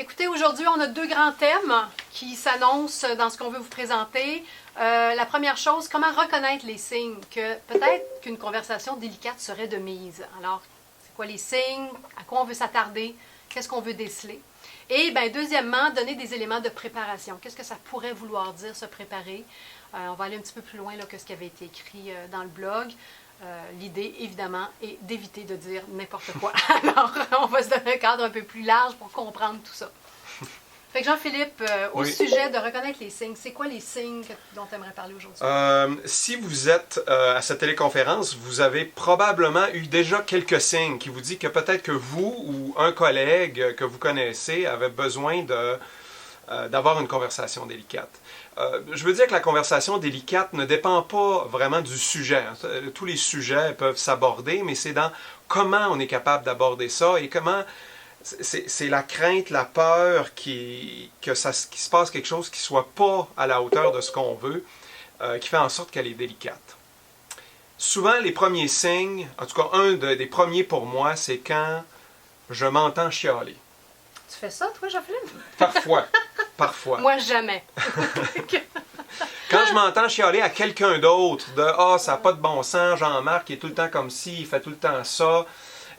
Écoutez, aujourd'hui, on a deux grands thèmes qui s'annoncent dans ce qu'on veut vous présenter. La première chose, comment reconnaître les signes que peut-être qu'une conversation délicate serait de mise. Alors, c'est quoi les signes? À quoi on veut s'attarder? Qu'est-ce qu'on veut déceler? Et bien, deuxièmement, donner des éléments de préparation. Qu'est-ce que ça pourrait vouloir dire, se préparer? On va aller un petit peu plus loin là, que ce qui avait été écrit dans le blog. L'idée, évidemment, est d'éviter de dire n'importe quoi. Alors, on va se donner un cadre un peu plus large pour comprendre tout ça. Fait que Jean-Philippe, au sujet de reconnaître les signes, c'est quoi les signes dont tu aimerais parler aujourd'hui? Si vous êtes à cette téléconférence, vous avez probablement eu déjà quelques signes qui vous disent que peut-être que vous ou un collègue que vous connaissez avait besoin d'avoir une conversation délicate. Je veux dire que la conversation délicate ne dépend pas vraiment du sujet. Tous les sujets peuvent s'aborder, mais c'est dans comment on est capable d'aborder ça et comment c'est la crainte, la peur qu'il se passe quelque chose qui ne soit pas à la hauteur de ce qu'on veut, qui fait en sorte qu'elle est délicate. Souvent, les premiers signes, en tout cas un des premiers pour moi, c'est quand je m'entends chialer. Tu fais ça, toi, Jean-Philippe? Parfois. Parfois. Moi, jamais. Quand je m'entends chialer à quelqu'un d'autre, de « Ah, ça n'a pas de bon sens, Jean-Marc, il est tout le temps comme ci, il fait tout le temps ça »,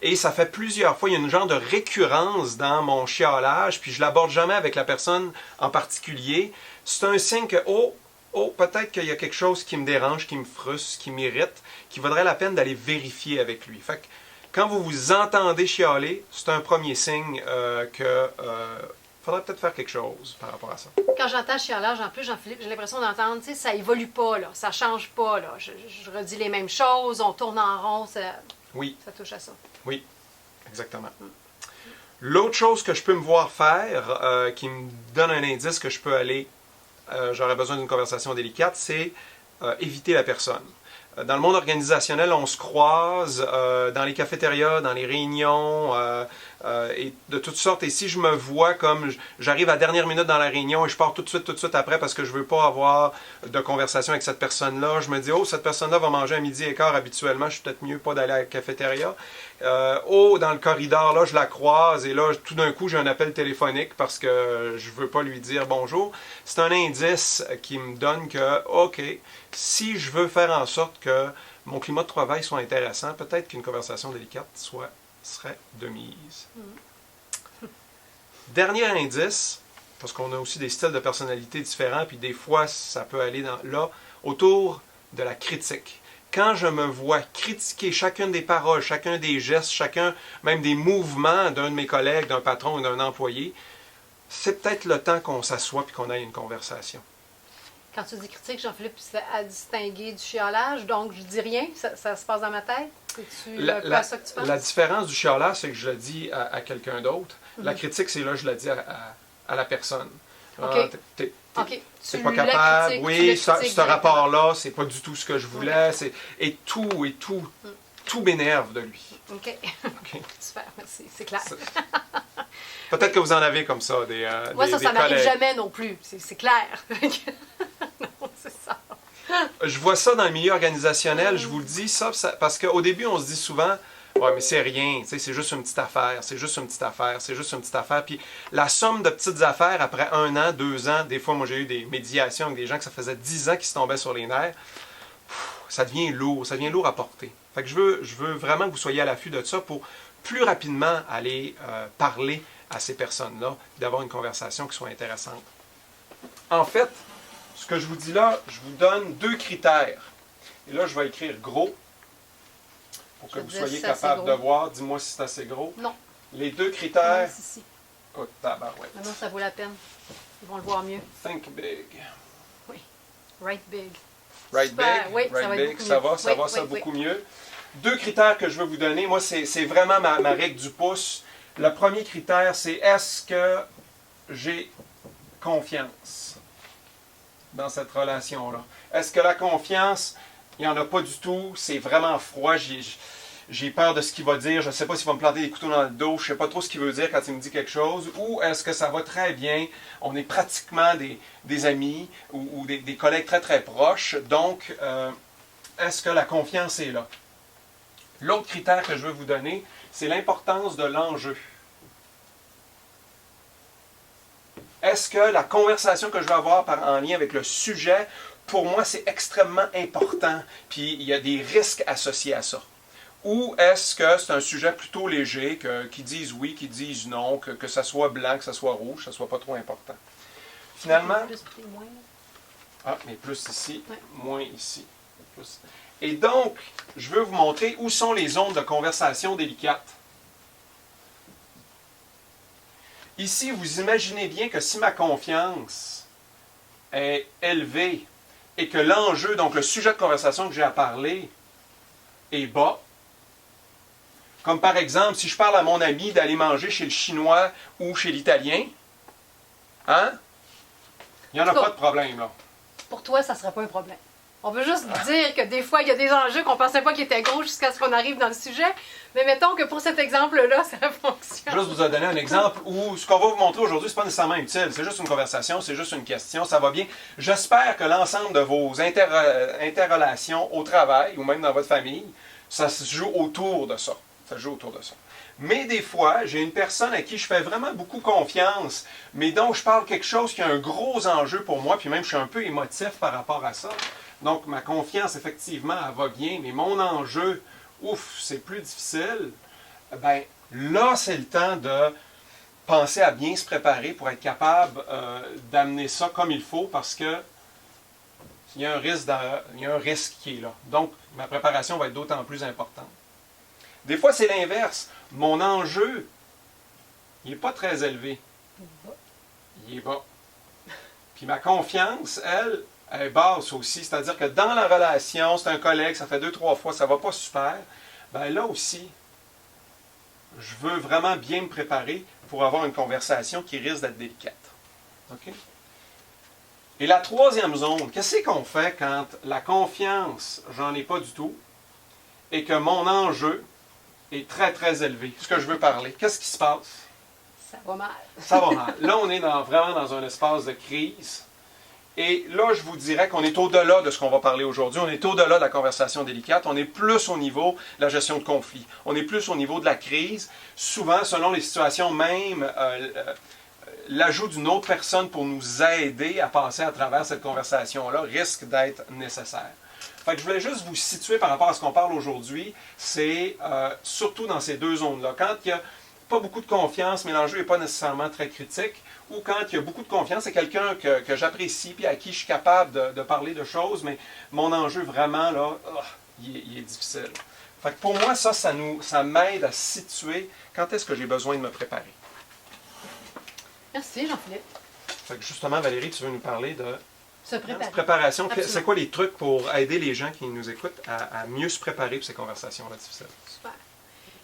et ça fait plusieurs fois, il y a une genre de récurrence dans mon chialage, puis je ne l'aborde jamais avec la personne en particulier, c'est un signe que « Oh, peut-être qu'il y a quelque chose qui me dérange, qui me frustre, qui m'irrite, qui vaudrait la peine d'aller vérifier avec lui. » Fait que quand vous vous entendez chialer, c'est un premier signe que faudrait peut-être faire quelque chose par rapport à ça. Quand j'entends chialage, en plus, Jean-Philippe, j'ai l'impression d'entendre, tu sais, ça évolue pas, là, ça change pas, là. Je redis les mêmes choses, on tourne en rond, ça touche à ça. Oui, exactement. L'autre chose que je peux me voir faire, qui me donne un indice que je peux aller, j'aurais besoin d'une conversation délicate, c'est éviter la personne. Dans le monde organisationnel, on se croise dans les cafétérias, dans les réunions, et de toutes sortes. Et si je me vois comme j'arrive à la dernière minute dans la réunion et je pars tout de suite après parce que je ne veux pas avoir de conversation avec cette personne-là, je me dis, oh, cette personne-là va manger à 12h15 habituellement, je suis peut-être mieux pas d'aller à la cafétéria. Dans le corridor, là, je la croise et là, tout d'un coup, j'ai un appel téléphonique parce que je ne veux pas lui dire bonjour. C'est un indice qui me donne que, OK, si je veux faire en sorte que mon climat de travail soit intéressant, peut-être qu'une conversation délicate serait de mise. Dernier indice, parce qu'on a aussi des styles de personnalité différents, puis des fois, ça peut aller là, autour de la critique. Quand je me vois critiquer chacune des paroles, chacun des gestes, chacun même des mouvements d'un de mes collègues, d'un patron ou d'un employé, c'est peut-être le temps qu'on s'assoit et qu'on ait une conversation. Quand tu dis critique, Jean-Philippe, c'est à distinguer du chialage, donc je dis rien, ça se passe dans ma tête? C'est-tu à ça que tu penses? La différence du chialage, c'est que je le dis à quelqu'un d'autre. La critique, c'est là, je le dis à la personne. OK. C'est pas capable. Oui, ce rapport-là, c'est pas du tout ce que je voulais. Et tout m'énerve de lui. OK. Super, merci, c'est clair. Peut-être que vous en avez comme ça, des moi, ça collègues. m'arrive jamais non plus, c'est clair. Non, c'est ça. Je vois ça dans le milieu organisationnel, je vous le dis, ça parce qu'au début, on se dit souvent, ouais, mais c'est rien, c'est juste une petite affaire, c'est juste une petite affaire, c'est juste une petite affaire. Puis la somme de petites affaires, après 1 an, 2 ans, des fois, moi j'ai eu des médiations avec des gens que ça faisait 10 ans qu'ils se tombaient sur les nerfs, ça devient lourd à porter. Fait que je veux vraiment que vous soyez à l'affût de ça pour plus rapidement aller parler à ces personnes-là, d'avoir une conversation qui soit intéressante. En fait, ce que je vous dis là, je vous donne 2 critères. Et là, je vais écrire gros pour que vous soyez capable de voir. Dis-moi si c'est assez gros. Non. Les 2 critères. Non, si. Oh, tabarouette. Non, ça vaut la peine. Ils vont le voir mieux. Think big. Oui. Write big. Write Super. big. Oui, Write ça va big. beaucoup mieux. Beaucoup mieux. 2 critères que je veux vous donner. Moi, c'est vraiment ma règle du pouce. Le premier critère, c'est est-ce que j'ai confiance dans cette relation-là? Est-ce que la confiance, il n'y en a pas du tout, c'est vraiment froid, j'ai peur de ce qu'il va dire, je ne sais pas s'il va me planter des couteaux dans le dos, je ne sais pas trop ce qu'il veut dire quand il me dit quelque chose, ou est-ce que ça va très bien, on est pratiquement des amis ou des collègues très très proches, donc est-ce que la confiance est là? L'autre critère que je veux vous donner, c'est l'importance de l'enjeu. est-ce que la conversation que je vais avoir en lien avec le sujet, pour moi, c'est extrêmement important, puis il y a des risques associés à ça. Ou est-ce que c'est un sujet plutôt léger, qu'ils disent oui, qu'ils disent non, que ça soit blanc, que ça soit rouge, que ça soit pas trop important. Finalement... Plus, moins. Ah, mais plus ici, Ouais. moins ici. Plus. Et donc, je veux vous montrer où sont les zones de conversation délicates. Ici, vous imaginez bien que si ma confiance est élevée et que l'enjeu, donc le sujet de conversation que j'ai à parler, est bas, comme par exemple, si je parle à mon ami d'aller manger chez le Chinois ou chez l'Italien, hein? Il n'y en a pas de problème, là. Pour toi, ça ne serait pas un problème. On veut juste dire que des fois, il y a des enjeux qu'on ne pensait pas qu'ils étaient gros jusqu'à ce qu'on arrive dans le sujet. Mais mettons que pour cet exemple-là, ça fonctionne. Juste vous donner un exemple où ce qu'on va vous montrer aujourd'hui, ce n'est pas nécessairement utile. C'est juste une conversation, c'est juste une question, ça va bien. J'espère que l'ensemble de vos interrelations au travail ou même dans votre famille, ça se joue autour de ça. Ça se joue autour de ça. Mais des fois, j'ai une personne à qui je fais vraiment beaucoup confiance, mais dont je parle quelque chose qui a un gros enjeu pour moi, puis même je suis un peu émotif par rapport à ça. Donc, ma confiance, effectivement, elle va bien, mais mon enjeu, ouf, c'est plus difficile. Ben, là, c'est le temps de penser à bien se préparer pour être capable d'amener ça comme il faut, parce que il y a un risque qui est là. Donc, ma préparation va être d'autant plus importante. Des fois, c'est l'inverse. Mon enjeu, il n'est pas très élevé. Il est bas. Puis ma confiance, elle est basse aussi. C'est-à-dire que dans la relation, c'est un collègue, ça fait 2-3 fois, ça ne va pas super. Ben là aussi, je veux vraiment bien me préparer pour avoir une conversation qui risque d'être délicate. OK? Et la troisième zone, qu'est-ce qu'on fait quand la confiance, j'en ai pas du tout, et que mon enjeu est très, très élevé? Ce que je veux parler. Qu'est-ce qui se passe? Ça va mal. Ça va mal. Là, on est vraiment dans un espace de crise. Et là, je vous dirais qu'on est au-delà de ce qu'on va parler aujourd'hui. On est au-delà de la conversation délicate. On est plus au niveau de la gestion de conflit. On est plus au niveau de la crise. Souvent, selon les situations même, l'ajout d'une autre personne pour nous aider à passer à travers cette conversation-là risque d'être nécessaire. Fait que je voulais juste vous situer par rapport à ce qu'on parle aujourd'hui. C'est surtout dans ces deux zones-là. Quand il y a pas beaucoup de confiance, mais l'enjeu n'est pas nécessairement très critique, ou quand il y a beaucoup de confiance, c'est quelqu'un que j'apprécie puis à qui je suis capable de parler de choses, mais mon enjeu vraiment, là, il est difficile. Fait que pour moi, ça m'aide à situer quand est-ce que j'ai besoin de me préparer. Merci, Jean-Philippe. Fait que justement, Valérie, tu veux nous parler de Se préparer. préparation. Absolument. C'est quoi les trucs pour aider les gens qui nous écoutent à mieux se préparer pour ces conversations-là difficiles? Super.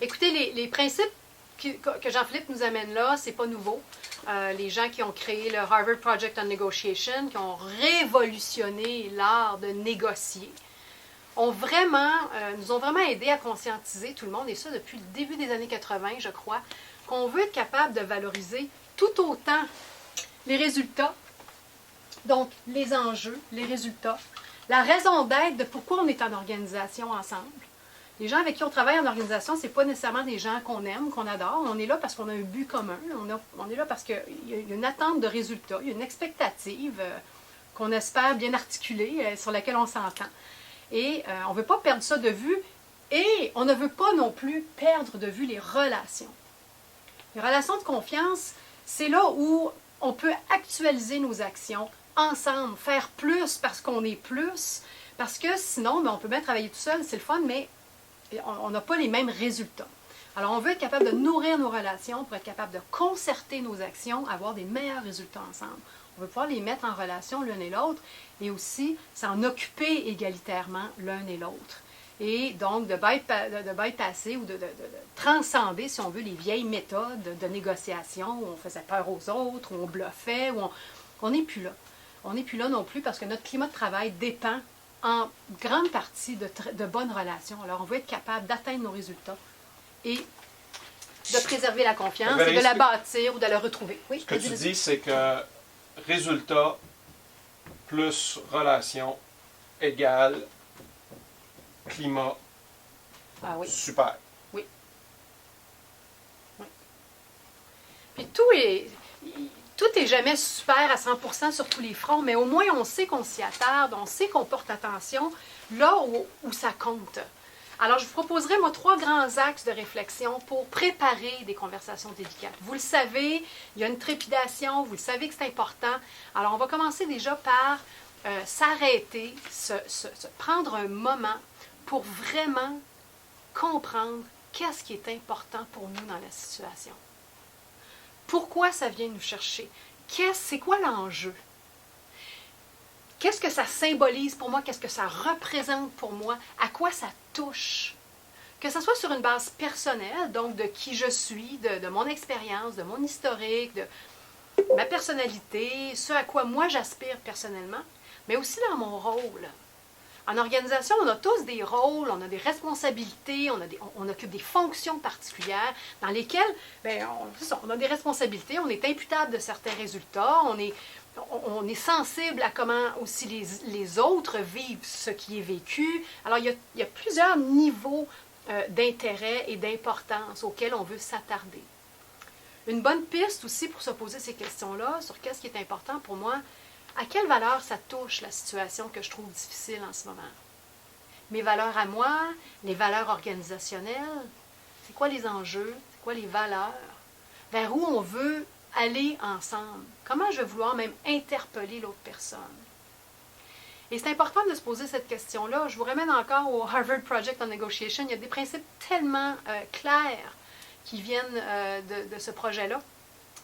Écoutez, les principes que Jean-Philippe nous amène là, c'est pas nouveau. Les gens qui ont créé le Harvard Project on Negotiation, qui ont révolutionné l'art de négocier, nous ont vraiment aidé à conscientiser tout le monde, et ça depuis le début des années 80, je crois, qu'on veut être capable de valoriser tout autant les résultats, donc les enjeux, les résultats, la raison d'être de pourquoi on est en organisation ensemble. Les gens avec qui on travaille en organisation, ce n'est pas nécessairement des gens qu'on aime, qu'on adore. On est là parce qu'on a un but commun. On est là parce qu'il y a une attente de résultats, il y a une expectative qu'on espère bien articulée, sur laquelle on s'entend. Et on ne veut pas perdre ça de vue, et on ne veut pas non plus perdre de vue les relations. Les relations de confiance, c'est là où on peut actualiser nos actions ensemble, faire plus parce qu'on est plus, parce que sinon, on peut bien travailler tout seul, c'est le fun, mais on n'a pas les mêmes résultats. Alors, on veut être capable de nourrir nos relations pour être capable de concerter nos actions, avoir des meilleurs résultats ensemble. On veut pouvoir les mettre en relation l'un et l'autre, et aussi s'en occuper égalitairement l'un et l'autre. Et donc, de bypasser ou de transcender, si on veut, les vieilles méthodes de négociation où on faisait peur aux autres, où on bluffait, où on n'est plus là. On n'est plus là non plus parce que notre climat de travail dépend en grande partie de bonnes relations. Alors, on veut être capable d'atteindre nos résultats et de préserver la confiance et de la bâtir ou de la retrouver. Oui, ce que tu dis, c'est que résultat plus relation égale climat. Ah oui. Super. Oui. Oui. Puis tout tout n'est jamais super à 100% sur tous les fronts, mais au moins on sait qu'on s'y attarde, on sait qu'on porte attention là où ça compte. Alors, je vous proposerai, moi, 3 grands axes de réflexion pour préparer des conversations délicates. Vous le savez, il y a une trépidation, vous le savez que c'est important. Alors, on va commencer déjà par s'arrêter, se prendre un moment pour vraiment comprendre qu'est-ce qui est important pour nous dans la situation. Pourquoi ça vient nous chercher? C'est quoi l'enjeu? Qu'est-ce que ça symbolise pour moi? Qu'est-ce que ça représente pour moi? À quoi ça touche? Que ce soit sur une base personnelle, donc de qui je suis, de mon expérience, de mon historique, de ma personnalité, ce à quoi moi j'aspire personnellement, mais aussi dans mon rôle. En organisation, on a tous des rôles, on a des responsabilités, on occupe des fonctions particulières dans lesquelles on a des responsabilités, on est imputable de certains résultats, on est sensible à comment aussi les autres vivent ce qui est vécu. Alors, il y a plusieurs niveaux d'intérêt et d'importance auxquels on veut s'attarder. Une bonne piste aussi pour se poser ces questions-là sur qu'est-ce qui est important pour moi, à quelle valeur ça touche la situation que je trouve difficile en ce moment. Mes valeurs à moi, les valeurs organisationnelles, c'est quoi les enjeux, c'est quoi les valeurs, vers où on veut aller ensemble, comment je vais vouloir même interpeller l'autre personne. Et c'est important de se poser cette question-là. Je vous ramène encore au Harvard Project on Negotiation. Il y a des principes tellement clairs qui viennent de ce projet-là.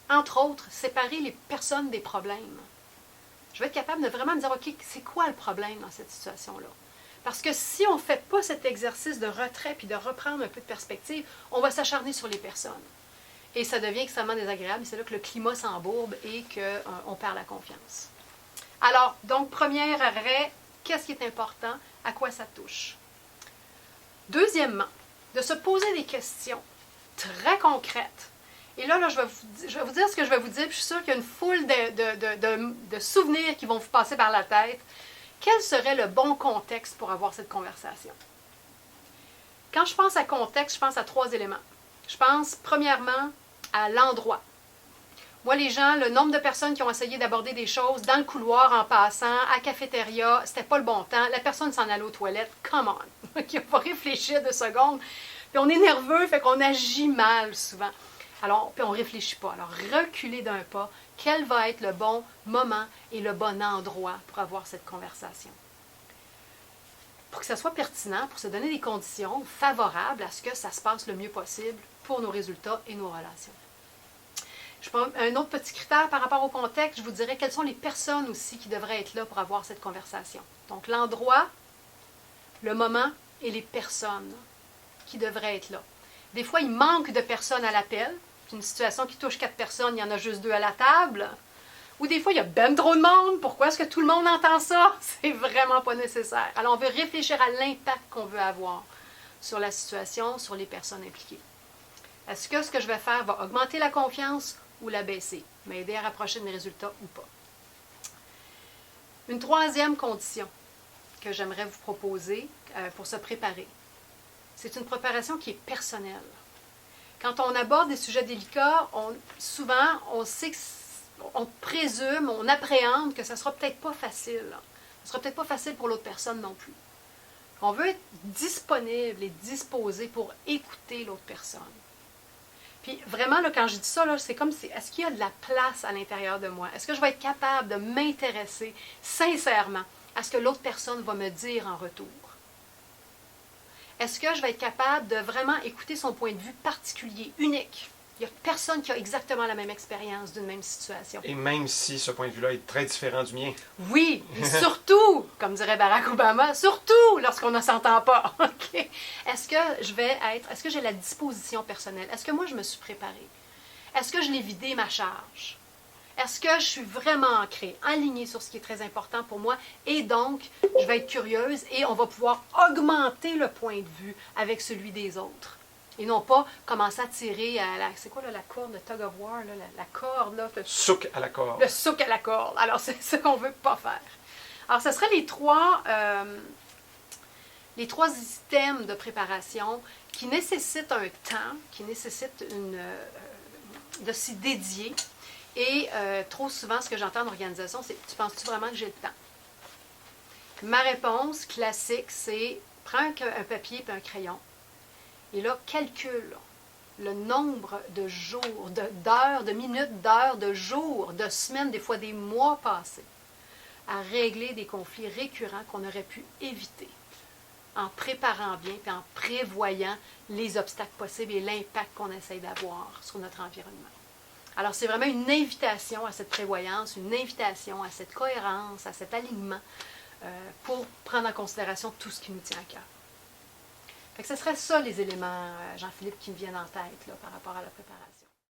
Entre autres, séparer les personnes des problèmes. Je vais être capable de vraiment me dire, OK, c'est quoi le problème dans cette situation-là? Parce que si on ne fait pas cet exercice de retrait puis de reprendre un peu de perspective, on va s'acharner sur les personnes. Et ça devient extrêmement désagréable. C'est là que le climat s'embourbe et qu'on perd la confiance. Alors, donc, premier arrêt, qu'est-ce qui est important? À quoi ça touche? Deuxièmement, de se poser des questions très concrètes. Et là, je vais vous dire ce que je vais vous dire, puis je suis sûre qu'il y a une foule de souvenirs qui vont vous passer par la tête. Quel serait le bon contexte pour avoir cette conversation? Quand je pense à contexte, je pense à 3 éléments. Je pense, premièrement, à l'endroit. Moi, les gens, le nombre de personnes qui ont essayé d'aborder des choses dans le couloir en passant, à cafétéria, c'était pas le bon temps. La personne s'en allait aux toilettes. Come on! Il faut réfléchir 2 secondes. Puis on est nerveux, fait qu'on agit mal souvent. Alors, puis on ne réfléchit pas. Alors, reculer d'un pas. Quel va être le bon moment et le bon endroit pour avoir cette conversation? Pour que ça soit pertinent, pour se donner des conditions favorables à ce que ça se passe le mieux possible pour nos résultats et nos relations. Un autre petit critère par rapport au contexte, je vous dirais quelles sont les personnes aussi qui devraient être là pour avoir cette conversation. Donc, l'endroit, le moment et les personnes qui devraient être là. Des fois, il manque de personnes à l'appel. C'est une situation qui touche 4 personnes, il y en a juste 2 à la table. Ou des fois, il y a ben trop de monde. Pourquoi est-ce que tout le monde entend ça? C'est vraiment pas nécessaire. Alors, on veut réfléchir à l'impact qu'on veut avoir sur la situation, sur les personnes impliquées. Est-ce que ce que je vais faire va augmenter la confiance ou la baisser? M'aider à rapprocher de mes résultats ou pas? Une 3e condition que j'aimerais vous proposer pour se préparer, c'est une préparation qui est personnelle. Quand on aborde des sujets délicats, souvent, on sait on présume, on appréhende que ça ne sera peut-être pas facile. Ça ne sera peut-être pas facile pour l'autre personne non plus. On veut être disponible et disposé pour écouter l'autre personne. Puis vraiment, là, quand je dis ça, c'est comme si, est-ce qu'il y a de la place à l'intérieur de moi? Est-ce que je vais être capable de m'intéresser sincèrement à ce que l'autre personne va me dire en retour? Est-ce que je vais être capable de vraiment écouter son point de vue particulier, unique? Il n'y a personne qui a exactement la même expérience d'une même situation. Et même si ce point de vue-là est très différent du mien. Oui, et surtout, comme dirait Barack Obama, surtout lorsqu'on ne s'entend pas. Okay? Est-ce que j'ai la disposition personnelle? Est-ce que moi, je me suis préparée? Est-ce que je l'ai vidé ma charge? Est-ce que je suis vraiment ancrée, alignée sur ce qui est très important pour moi? Et donc, je vais être curieuse et on va pouvoir augmenter le point de vue avec celui des autres. Et non pas commencer à tirer à c'est quoi là, la corde, le tug of war, là, la corde? Là, souk à la corde. Le souk à la corde. Alors, c'est ce qu'on ne veut pas faire. Alors, ce seraient les trois items de préparation qui nécessitent un temps, qui nécessitent de s'y dédier Et trop souvent, ce que j'entends en organisation, c'est « Tu penses-tu vraiment que j'ai le temps? » Ma réponse classique, c'est « Prends un papier et un crayon. Et là, calcule le nombre de jours, d'heures, de minutes, d'heures, de jours, de semaines, des fois des mois passés à régler des conflits récurrents qu'on aurait pu éviter en préparant bien et en prévoyant les obstacles possibles et l'impact qu'on essaye d'avoir sur notre environnement. » Alors, c'est vraiment une invitation à cette prévoyance, une invitation à cette cohérence, à cet alignement pour prendre en considération tout ce qui nous tient à cœur. Fait que ce serait ça les éléments, Jean-Philippe, qui me viennent en tête là, par rapport à la préparation.